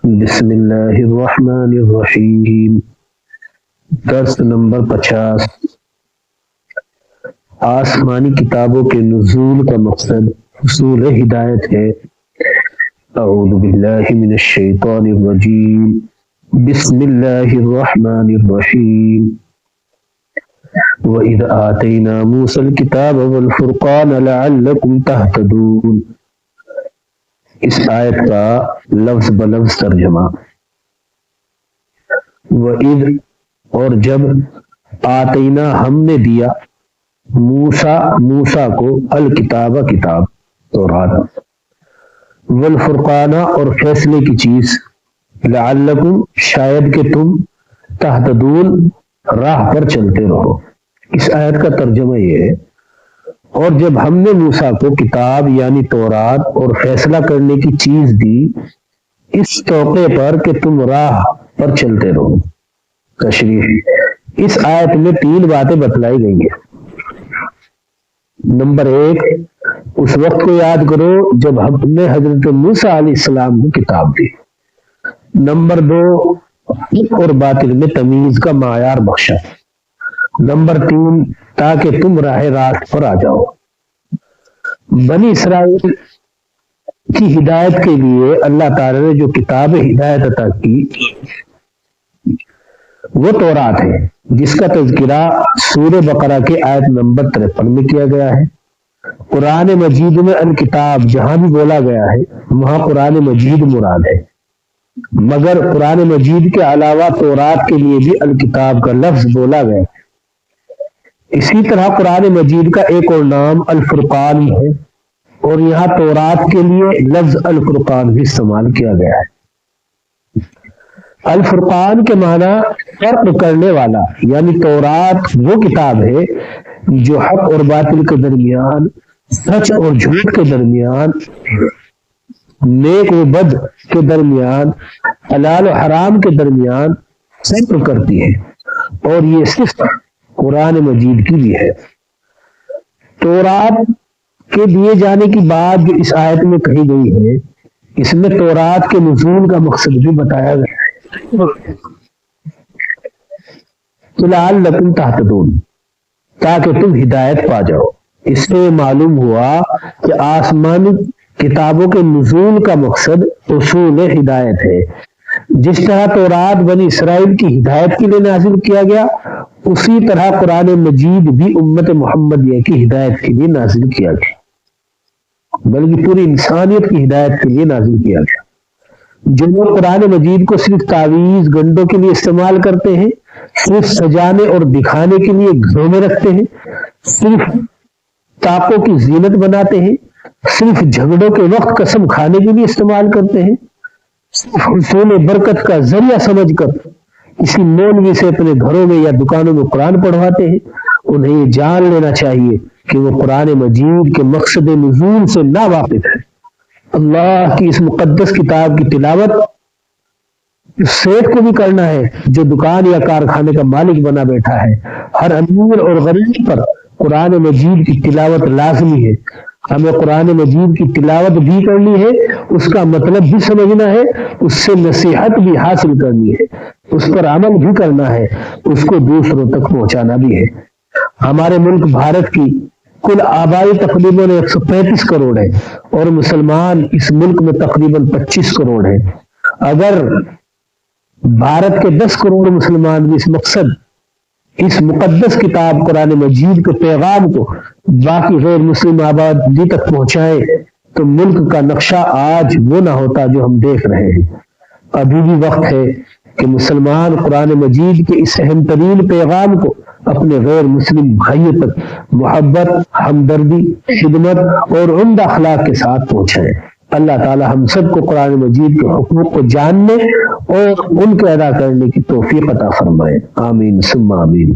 بسم اللہ الرحمن الرحیم۔ درس نمبر 50۔ آسمانی کتابوں کے نزول کا مقصد حصول ہدایت ہے۔ اعوذ باللہ من الشیطان الرجیم، بسم اللہ الرحمن الرحیم۔ وَإِذْ آتَيْنَا مُوسَى الْكِتَابَ وَالْفُرْقَانَ لَعَلَّكُمْ تَهْتَدُونَ۔ اس آیت کا لفظ بلفظ ترجمہ۔ وَإِذْ اور جب آتینا ہم نے دیا موسیٰ کو الکتاب کتاب تورات والفرقانہ اور فیصلے کی چیز لعلکم شاید کہ تم تہتدون راہ پر چلتے رہو۔ اس آیت کا ترجمہ یہ ہے، اور جب ہم نے موسیٰ کو کتاب یعنی تورات اور فیصلہ کرنے کی چیز دی اس توقع پر کہ تم راہ پر چلتے رہو۔ تشریح، اس آیت میں 3 باتیں بتلائی گئی ہیں۔ نمبر 1، اس وقت کو یاد کرو جب ہم نے حضرت موسیٰ علیہ السلام کو کتاب دی۔ نمبر 2، حق اور باطل میں تمیز کا معیار بخشا۔ نمبر 3، تاکہ تم راہ راست پر آ جاؤ۔ بنی اسرائیل کی ہدایت کے لیے اللہ تعالی نے جو کتاب ہدایت عطا کی وہ تورات ہے، جس کا تذکرہ سورہ بقرہ کے آیت نمبر 53 میں کیا گیا ہے۔ قرآن مجید میں الکتاب جہاں بھی بولا گیا ہے وہاں قرآن مجید مراد ہے، مگر قرآن مجید کے علاوہ تورات کے لیے بھی الکتاب کا لفظ بولا گیا ہے۔ اسی طرح قرآن مجید کا ایک اور نام الفرقان ہے، اور یہاں تورات کے لیے لفظ الفرقان بھی استعمال کیا گیا ہے۔ الفرقان کے معنی فرق کرنے والا، یعنی تورات وہ کتاب ہے جو حق اور باطل کے درمیان، سچ اور جھوٹ کے درمیان، نیک و بد کے درمیان، حلال و حرام کے درمیان فرق کرتی ہے، اور یہ صرف قرآن مجید کی بھی ہے۔ تورات کے دیے جانے کی بات جو اس آیت میں کہی گئی ہے، اس میں تورات کے نزول کا مقصد بھی بتایا گیا ہے۔ لعلکم تہتدون، تاکہ تم ہدایت پا جاؤ۔ اس سے معلوم ہوا کہ آسمانی کتابوں کے نزول کا مقصد حصول ہدایت ہے۔ جس طرح تورات بنی اسرائیل کی ہدایت کے لیے نازل کیا گیا، اسی طرح قرآن مجید بھی امت محمدیہ کی ہدایت کے لیے نازل کیا گیا، بلکہ پوری انسانیت کی ہدایت کے لیے نازل کیا گیا۔ جو لوگ قرآن مجید کو صرف تعویذ گنڈوں کے لیے استعمال کرتے ہیں، صرف سجانے اور دکھانے کے لیے گھروں میں رکھتے ہیں، صرف طاقوں کی زینت بناتے ہیں، صرف جھگڑوں کے وقت قسم کھانے کے لیے استعمال کرتے ہیں، صرف حصول برکت کا ذریعہ سمجھ کر کسی مولوی سے اپنے گھروں میں یا دکانوں میں قرآن پڑھواتے ہیں، انہیں یہ جان لینا چاہیے کہ وہ قرآن مجید کے مقصد نزول سے نا واقف ہے۔ اللہ کی اس مقدس کتاب کی تلاوت اس سیٹ کو بھی کرنا ہے جو دکان یا کارخانے کا مالک بنا بیٹھا ہے۔ ہر امیر اور غریب پر قرآن مجید کی تلاوت لازمی ہے۔ ہمیں قرآن مجید کی تلاوت بھی کرنی ہے، اس کا مطلب بھی سمجھنا ہے، اس سے نصیحت بھی حاصل کرنی ہے، اس پر عمل بھی کرنا ہے، اس کو دوسروں تک پہنچانا بھی ہے۔ ہمارے ملک بھارت کی کل آبائی تقریباً 135 کروڑ ہے، اور مسلمان اس ملک میں تقریباً 25 کروڑ ہیں۔ اگر بھارت کے 10 کروڑ مسلمان بھی اس مقدس کتاب قرآن مجید کے پیغام کو باقی غیر مسلم آبادی تک پہنچائے تو ملک کا نقشہ آج وہ نہ ہوتا جو ہم دیکھ رہے ہیں۔ ابھی بھی وقت ہے کہ مسلمان قرآن مجید کے اس اہم ترین پیغام کو اپنے غیر مسلم بھائیوں تک محبت، ہمدردی، خدمت اور عمدہ اخلاق کے ساتھ پہنچائیں۔ اللہ تعالی ہم سب کو قرآن مجید کے حقوق کو جاننے اور ان کے ادا کرنے کی توفیق عطا فرمائے۔ آمین ثم آمین۔